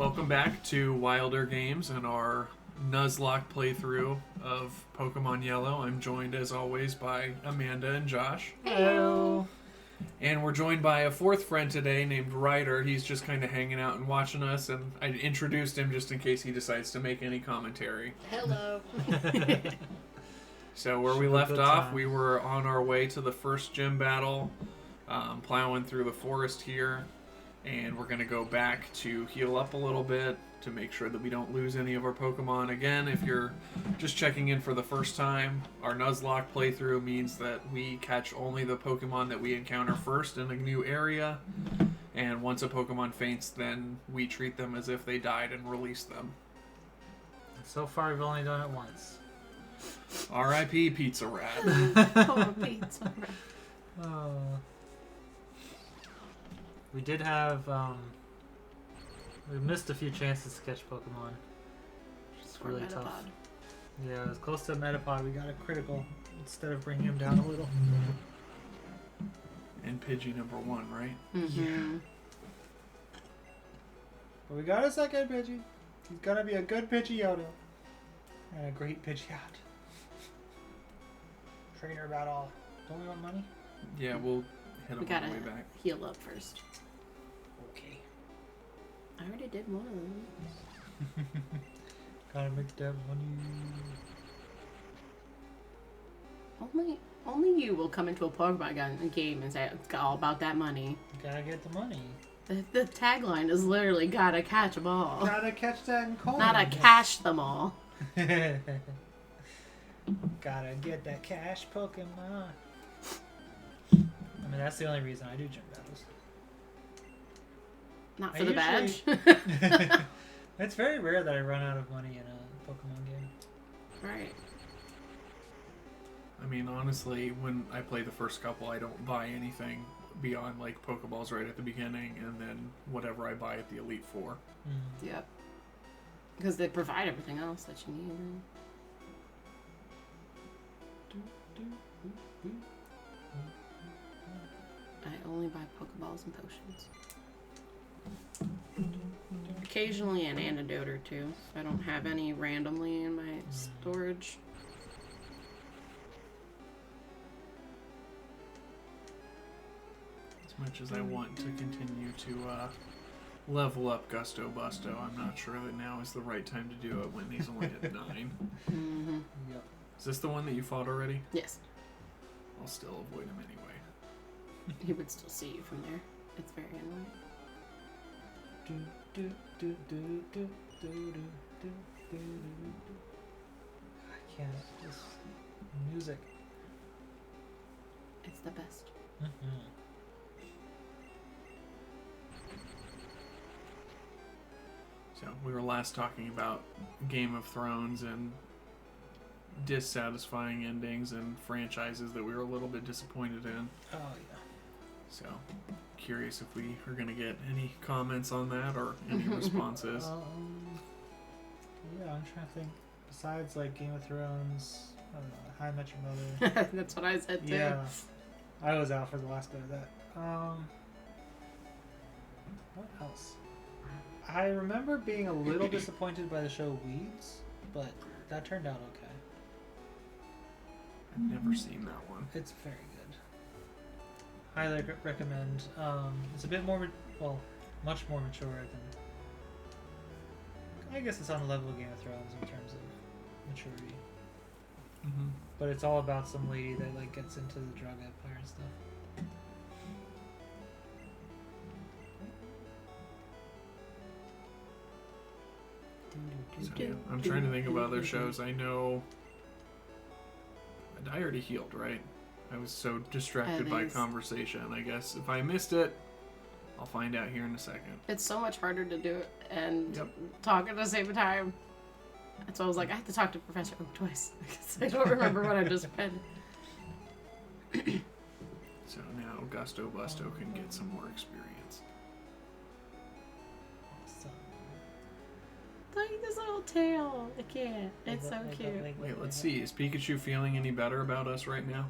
Welcome back to Wilder Games and our Nuzlocke playthrough of Pokemon Yellow. I'm joined as always by Amanda and Josh. Hello. And we're joined by a fourth friend today named Ryder. He's just kind of hanging out and watching us, and I introduced him just in case he decides to make any commentary. Hello. So where we left off, we were on our way to the first gym battle, plowing through the forest here, and we're going to go back to heal up a little bit to make sure that we don't lose any of our Pokemon. Again, if you're just checking in for the first time, our Nuzlocke playthrough means that we catch only the Pokemon that we encounter first in a new area, and once a Pokemon faints, then we treat them as if they died and release them. So far, we've only done it once. R.I.P. Pizza Rat. Oh, Pizza Rat. Oh. We did have, we missed a few chances to catch Pokemon. It's really tough. Yeah, it was close to a Metapod. We got a critical instead of bringing him down a little. And Pidgey number 1, right? Mm-hmm. Yeah. But we got a second Pidgey. He's gonna be a good Pidgeotto. And a great Pidgeot. Trainer about all. Don't we want money? Yeah, we'll hit We him on gotta the way back. heal up first. Okay. I already did one of those. Gotta make that money. Only you will come into a Pokemon game and say it's all about that money. Gotta get the money. The tagline is literally "Gotta catch 'em all," Gotta catch that in coin. not a cash them all. Gotta get that cash Pokemon. I mean, that's the only reason I do gym battles. Not I for the badge. It's very rare that I run out of money in a Pokemon game. Right. I mean, honestly, when I play the first couple, I don't buy anything beyond, like, Pokeballs right at the beginning, and then whatever I buy at the Elite Four. Yep. Because they provide everything else that you need. I only buy Pokeballs and potions. Occasionally an antidote or two. I don't have any randomly in my storage. As much as I want to continue to level up Gusto Busto, I'm not sure that now is the right time to do it when he's only at 9. Mm-hmm. Yep. Is this the one that you fought already? Yes. I'll still avoid him anyway. He would still see you from there. It's very annoying. I can't. This music. It's the best. So, we were last talking about Game of Thrones and dissatisfying endings and franchises that we were a little bit disappointed in. Oh, yeah. So, curious if we are going to get any comments on that or any responses. Yeah, I'm trying to think. Besides, like, Game of Thrones, I don't know, How I Met Your Mother. That's what I said too. Yeah. I was out for the last bit of that. What else? I remember being a little disappointed by the show Weeds, but that turned out okay. I've never seen that one. It's very good. Highly recommend. It's a bit more, much more mature than. I guess it's on the level of Game of Thrones in terms of maturity. Mm-hmm. But it's all about some lady that like gets into the drug empire and stuff. So, yeah, I'm trying to think of other shows. I know... I already healed, right? I was so distracted by conversation. I guess if I missed it, I'll find out here in a second. It's so much harder to do it and talk at the same time. And so I was like, I have to talk to Professor Oak twice because I don't remember what I just read. So now Gusto Busto can get some more experience. Awesome. Look at this little tail. I can't. It's so cute. Wait, let's see. Is Pikachu feeling any better about us right now?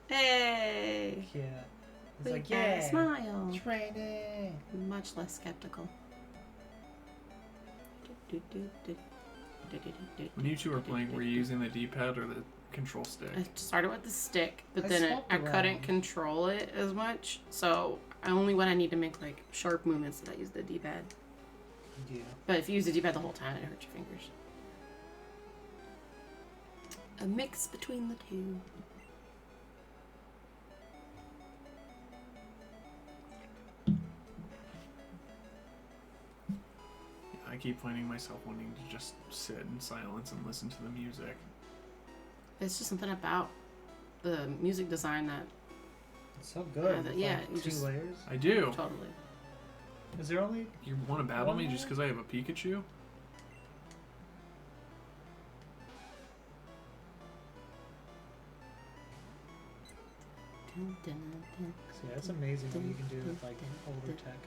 Hey! Yeah. It's Big like, fat yeah, smile. training. Much less skeptical. When you two were playing, were you using the D-pad or the control stick? I started with the stick, but I then swapped I around. couldn't control it as much. So only when I need to make like sharp movements did I use the D-pad. Yeah. But if you use the D-pad the whole time, it hurts your fingers. A mix between the two. I keep finding myself wanting to just sit in silence and listen to the music. It's just something about the music design that It's so good. yeah, Like you 2 just- layers. I do. totally. Is there only? You want to battle One me more? just because I have a Pikachu? So yeah, it's amazing what you can do with like older tech.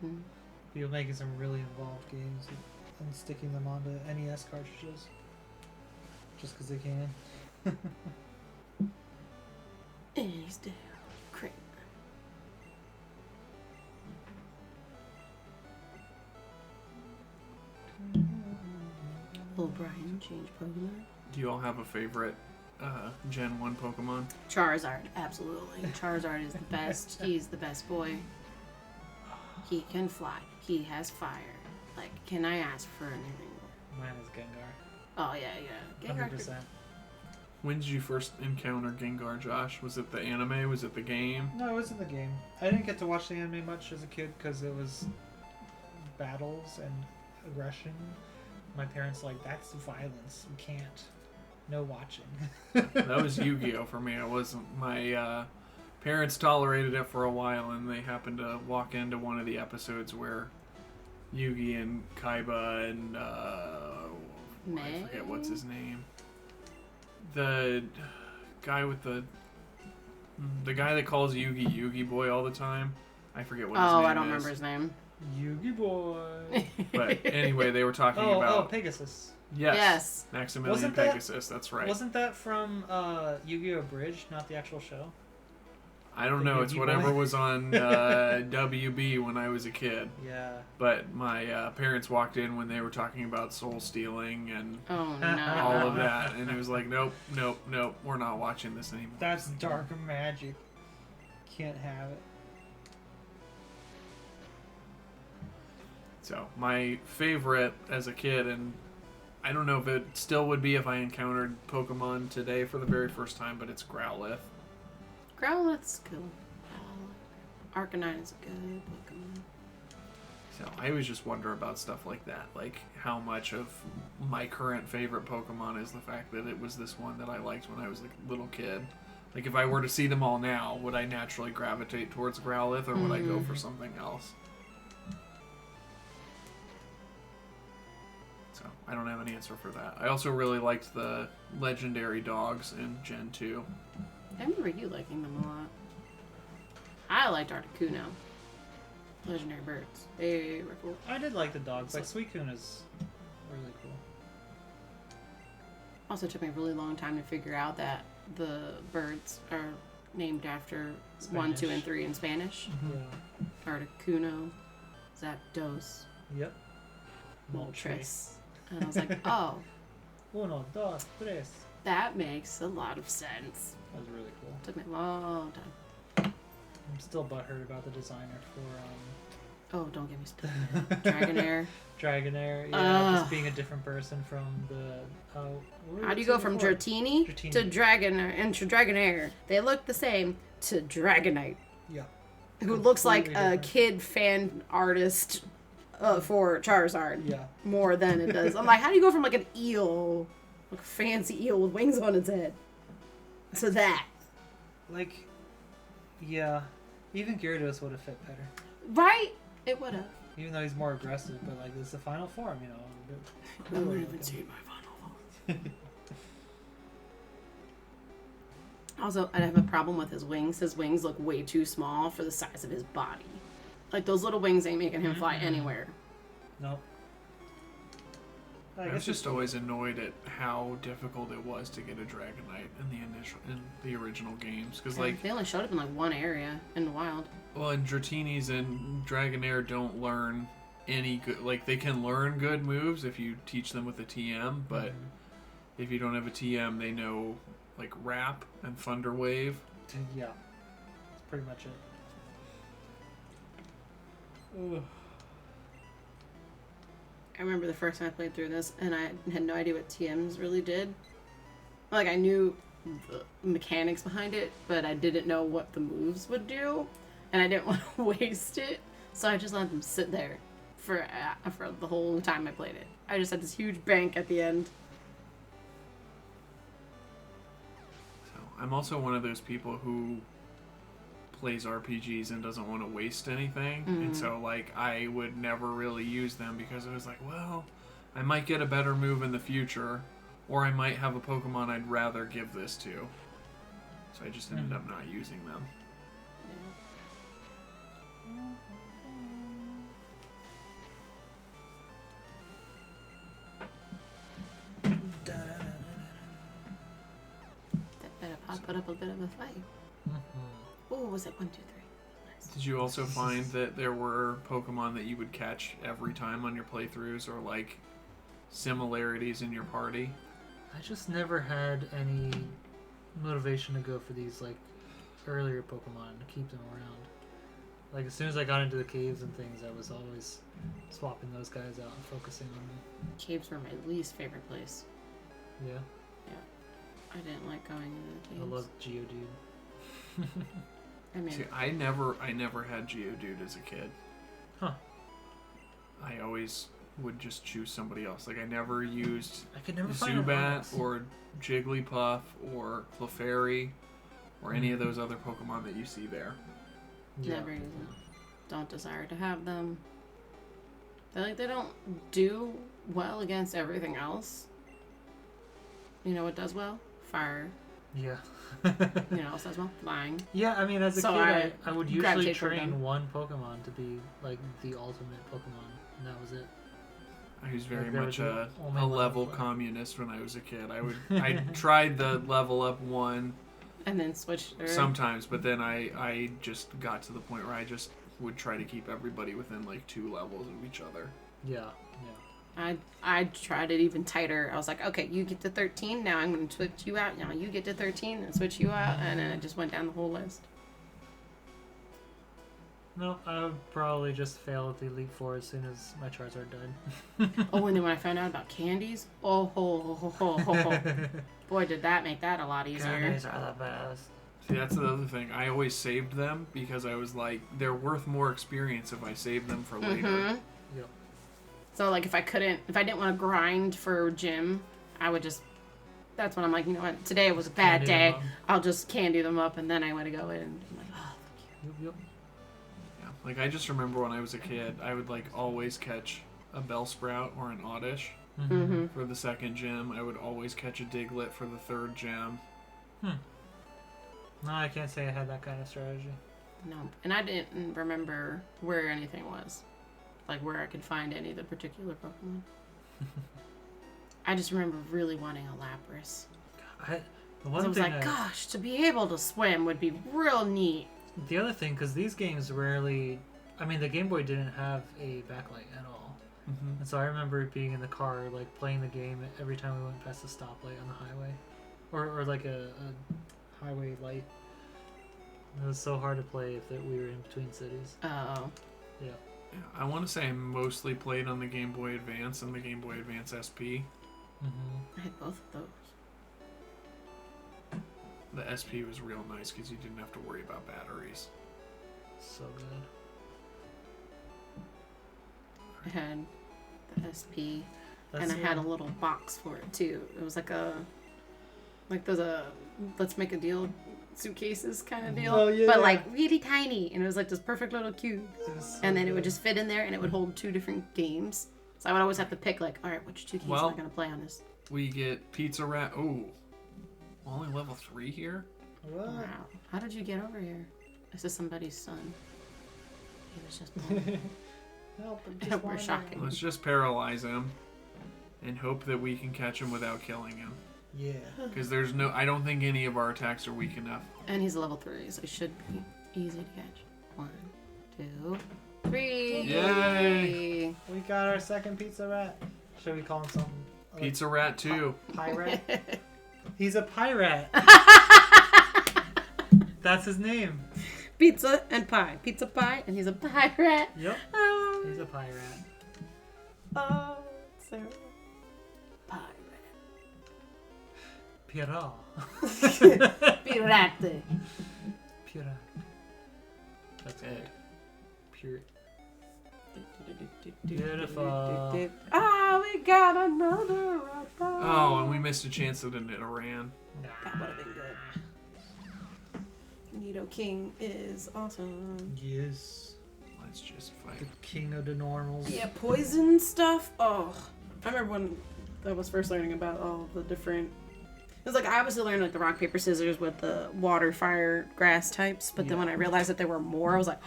Mm. People making some really involved games and sticking them onto NES cartridges just because they can. And he's dead. Great. Will Brian change Pokemon? Do you all have a favorite Gen 1 Pokemon? Charizard, absolutely. Charizard is the best. He's the best boy. He can fly. He has fire. Like, can I ask for anything more? Mine is Gengar. Oh, yeah. Gengar. 100%. When did you first encounter Gengar, Josh? Was it the anime? Was it the game? No, it was in the game. I didn't get to watch the anime much as a kid because it was battles and aggression. My parents were like, that's violence. We can't. No watching. That was Yu-Gi-Oh for me. I wasn't. My parents tolerated it for a while, and they happened to walk into one of the episodes where Yugi and Kaiba and I forget what's his name. The guy with the guy that calls Yugi Yugi Boy all the time. I forget what his name is. I don't remember his name. Yugi boy. But anyway, they were talking Oh, about Pegasus. yes, Maximilian Wasn't that- Pegasus. That's right. Wasn't that from Yu-Gi-Oh! Bridge, not the actual show? I don't the know. It's Yugi whatever Boy? was on WB when I was a kid. Yeah. But my parents walked in when they were talking about soul stealing and Oh, no. all of that, and it was like, nope, we're not watching this anymore. That's dark magic. Can't have it. So my favorite as a kid, and I don't know if it still would be if I encountered Pokemon today for the very first time, but it's Growlithe. Growlithe's cool. Arcanine is a good Pokemon. So I always just wonder about stuff like that, like how much of my current favorite Pokemon is the fact that it was this one that I liked when I was a little kid. Like if I were to see them all now, would I naturally gravitate towards Growlithe, or would I go for something else? So I don't have an answer for that. I also really liked the legendary dogs in Gen 2. I remember you liking them a lot. I liked Articuno. Legendary birds. They were cool. I did like the dogs. Like Suicune is really cool. Also took me a really long time to figure out that the birds are named after 1, 2, and 3 in Spanish. Yeah. Articuno, Zapdos, Yep. Moltres. And I was like, oh, Uno, dos, tres. that makes a lot of sense. That was really cool. Took me a long time. I'm still butthurt about the designer for Oh, don't get me started. Dragonair. Dragonair. Yeah, just being a different person from the. How do you go from Dratini to Dragonair? They look the same to Dragonite, Yeah. who looks like Completely a different. kid fan artist for Charizard Yeah. more than it does. I'm like, how do you go from like an eel, like a fancy eel with wings on its head, to that? Like, yeah. Even Gyarados would have fit better. Right? It would have. Even though he's more aggressive, but like it's the final form, you know. I wouldn't even see my final one. Also, I have a problem with his wings. His wings look way too small for the size of his body. Like, those little wings ain't making him fly anywhere. No. I was just always annoyed at how difficult it was to get a Dragonite in the original games, because like They only showed up in like one area in the wild. well, and Dratinis and Dragonair don't learn any good, like they can learn good moves if you teach them with a TM, but if you don't have a TM, they know like Wrap and Thunder Wave. Yeah, that's pretty much it. Ugh. I remember the first time I played through this, and I had no idea what TMs really did. Like, I knew the mechanics behind it, but I didn't know what the moves would do, and I didn't want to waste it, so I just let them sit there for the whole time I played it. I just had this huge bank at the end. So I'm also one of those people who plays RPGs and doesn't want to waste anything, and so like I would never really use them because I was like, well, I might get a better move in the future, or I might have a Pokemon I'd rather give this to. So I just ended up not using them. That better put up a bit of a fight. Oh, was it 1, 2, 3? Nice. Did you also find that there were Pokemon that you would catch every time on your playthroughs, or like similarities in your party? I just never had any motivation to go for these like earlier Pokemon to keep them around. Like as soon as I got into the caves and things, I was always swapping those guys out and focusing on them. Caves were my least favorite place. Yeah. I didn't like going into the caves. I love Geodude. I mean, See, I never had Geodude as a kid. Huh. I always would just choose somebody else. Like I never used I could never find Zubat or Jigglypuff or Clefairy or any of those other Pokemon that you see there. Yeah. never use them. Don't desire to have them. They don't do well against everything else. You know what does well? Fire. Yeah. You know, else does well? Flying. Yeah, I mean, as a So kid, I would usually gravitate toward train them. one Pokemon to be like the ultimate Pokemon, and that was it. I was very Like, there much was a only level one level. communist when I was a kid. I tried the level up one And then switch. sometimes, but then I just got to the point where I just would try to keep everybody within like 2 levels of each other. Yeah, I tried it even tighter. I was like, okay, you get to 13. Now I'm going to switch you out. Now you get to 13 and switch you out. And then I just went down the whole list. No, I would probably just fail at the Elite Four as soon as my Charizard died. Oh, and then when I found out about candies, oh, boy, did that make that a lot easier. Candies are the best. See, that's the other thing. I always saved them because I was like, they're worth more experience if I save them for later. Mhm. Yep. So, like, if I didn't want to grind for gym, I would just, that's when I'm like, you know what, today was a bad Candy day. them up. I'll just candy them up, and then I want to go in and I'm like, oh, Yep. Yeah. Like, I just remember when I was a kid, I would like always catch a Bellsprout or an Oddish Mm-hmm. for the second gym. I would always catch a Diglett for the third gym. No, I can't say I had that kind of strategy. No, and I didn't remember where anything was. Like, where I could find any of the particular Pokemon. I just remember really wanting a Lapras. The 'Cause one I was thing like, gosh, to be able to swim would be real neat. the other thing, because these games rarely, I mean, the Game Boy didn't have a backlight at all. Mm-hmm. And so I remember being in the car, like, playing the game every time we went past a stoplight on the highway. Or like a highway light. It was so hard to play if we were in between cities. Oh. Yeah. Yeah, I want to say I mostly played on the Game Boy Advance and the Game Boy Advance SP. Mm-hmm. I had both of those. The SP was real nice because you didn't have to worry about batteries. So good. I had the SP, That's and I had a little box for it too. It was like those let's make a deal suitcases kind of deal, Oh, yeah. but like really tiny, and it was like this perfect little cube, So and then it would good. just fit in there, and it would hold 2 different games. So I would always have to pick like, all right, which 2 games Well- am I gonna play on this? We get Pizza Rat. Oh, only level 3 here? What? Wow, how did you get over here? This is somebody's son. He was just born. Help, I'm We're just wandering. shocking. Let's just paralyze him and hope that we can catch him without killing him. Yeah. Because I don't think any of our attacks are weak enough. And he's a level 3, so he should be easy to catch. 1, 2, 3. Yay! We got our second pizza rat. Should we call him something? Like Pizza Rat 2. Pirate? He's a pirate. That's his name. Pizza and pie. Pizza pie, and he's a pirate. Yep. He's a pirate. Oh, so pirate. Pirate. Pirate. Pirate. That's good. Pure. Beautiful. Oh, we got another. Oh, and we missed a chance at a Nidoran. That would have been good. Nido King is awesome. Yes. Let's just fight. The king of the normals. Yeah, poison stuff. Oh, I remember when I was first learning about all of the different. It was like I obviously learned like the rock paper scissors with the water, fire, grass types, but then when I realized that there were more, I was like,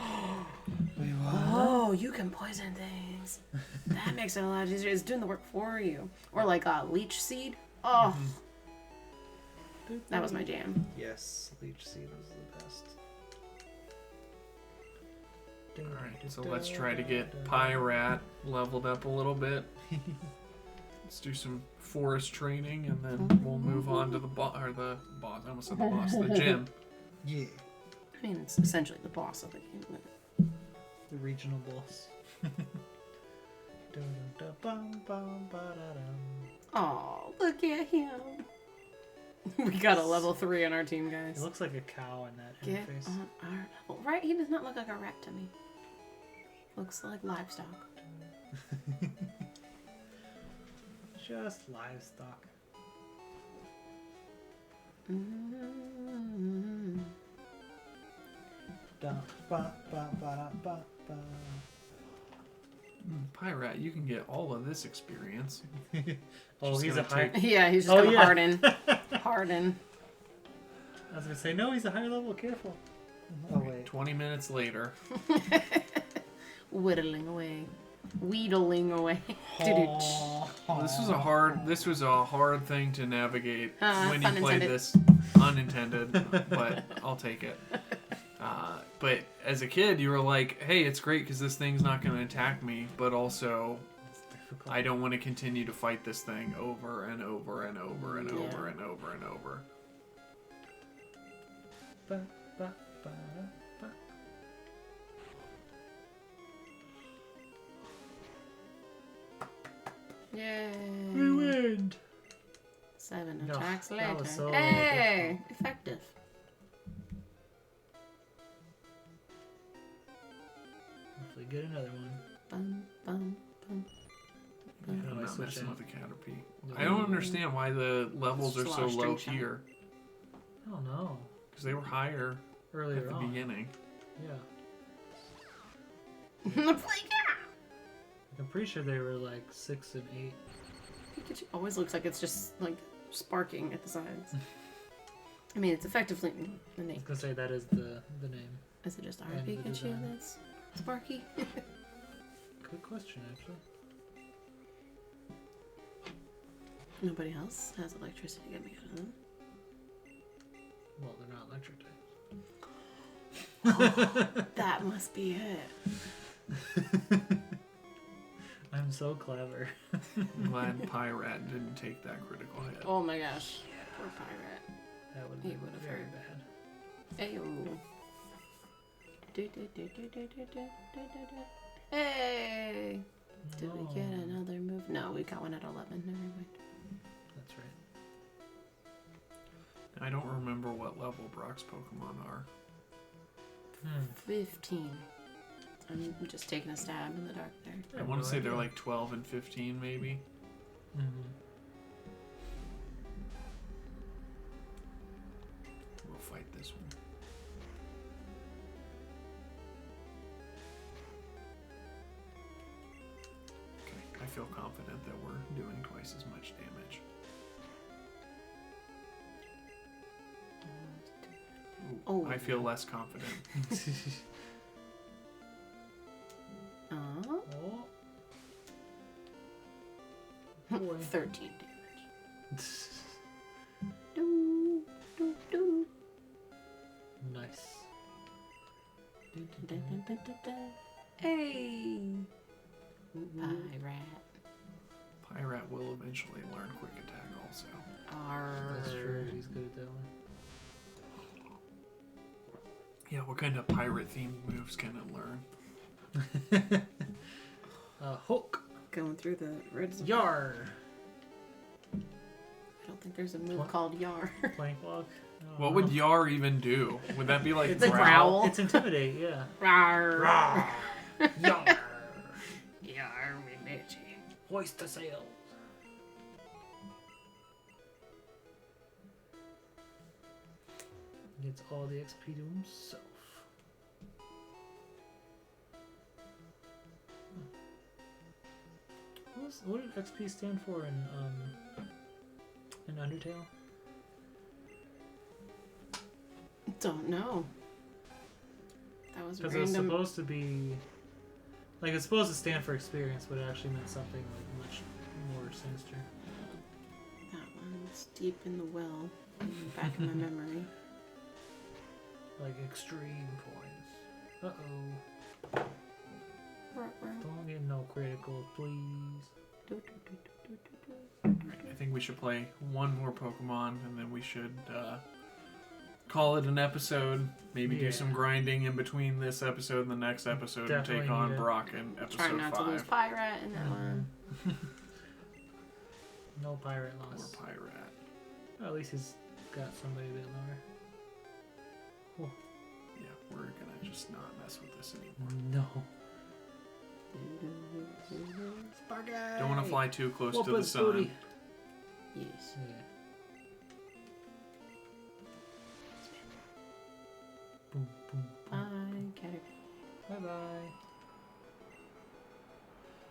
Wait, what? oh, you can poison things. That makes it a lot easier. It's doing the work for you. Or like leech seed. Oh, that was my jam. Yes, leech seed was the best. Alright, so let's try to get Pyrat leveled up a little bit. Let's do some forest training, and then we'll move on to the boss. I almost said the boss, the gym. Yeah. I mean, it's essentially the boss of the game. The regional boss. Oh, look at him. We got a level 3 on our team, It guys. looks like a cow in that Get interface. on our level. Right? He does not look like a rat to me. Looks like livestock. Just livestock. Mm-hmm. Pyrat, you can get all of this experience. Oh, Just he's a gonna high. take- Yeah, he's just gonna yeah. harden. Harden. I was gonna say no. He's a higher level. Careful. Oh wait. 20 minutes later. Whittling away. Wheedling away. This was a hard thing to navigate when you pun played intended. this. Unintended, but I'll take it. But as a kid, you were like, hey, it's great because this thing's not going to attack me, but also I don't want to continue to fight this thing over and over and over and over and over and over. Yay. We win. 7 No, attacks that later. was so Hey! Effective. Hopefully get another one. Bum, bum, bum. How I'm do I not switch messing it? with the Caterpie. I don't understand why the levels are Just a so lot of low string here. I don't know. Because they were higher Earlier at the on. beginning. Yeah. Pikachu I'm pretty sure they were like 6 and 8. always looks like it's just like sparking at the sides. I mean, it's effectively the I name. was gonna say that is the name. Is it just our And the Pikachu design. that's sparky? Good question, actually. Nobody else has electricity getting out of them. Well, they're not electric types. That must be it. I'm so clever. I'm glad Pyrat didn't take that critical hit. Oh my gosh. Poor pirate. That would He be would've very hurt. bad. Ayo. Hey! Did we get No. another move? No, we got one at 11. Never mind. That's right. I don't remember what level Brock's Pokemon are. 15. I'm just taking a stab in the dark there. I want to say they're like 12 and 15 maybe. We'll fight this one. Okay, I feel confident that we're doing twice as much damage. Ooh, Oh. I feel less confident. Oh, Oh. Boy. 13 damage. Do, do, do. Nice. Da, da, da, da, da. Hey! Pirate. eventually learn Quick Attack also. That's true. He's good at that one. Yeah, what kind of pirate-themed moves can it learn? Hook. Going through the red zone. Yar. I don't think there's a move called Yar. Plank walk. What would Yar even do? Would that be like It's a growl. It's intimidate, yeah. Rawr. Rawr. Yar. Yar, we bitchy. Hoist the sail. Gets all the XP to himself. What did XP stand for in Undertale? Don't know. That was Because random. it was supposed to be, like, it's supposed to stand for experience, but it actually meant something like much more sinister. That one's deep in the well, in the back of my memory. Like extreme points. Uh-oh. Don't get no critical, please. I think we should play one more Pokemon, and then we should call it an episode. Maybe do some grinding in between this episode and the next episode, Definitely and take on Brock in episode 5. Try not to lose Pyrat in that one. No pirate loss. Or Pyrat. Well, at least he's got somebody a bit lower. Yeah, we're gonna just not mess with this anymore. No. Don't want to fly too close to the Whoopa's sun. booty. Yes. Yeah. Boom, boom, boom. Bye, Caterpillar. Bye-bye.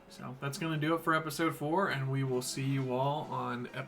So that's going to do it for episode 4, and we will see you all on episode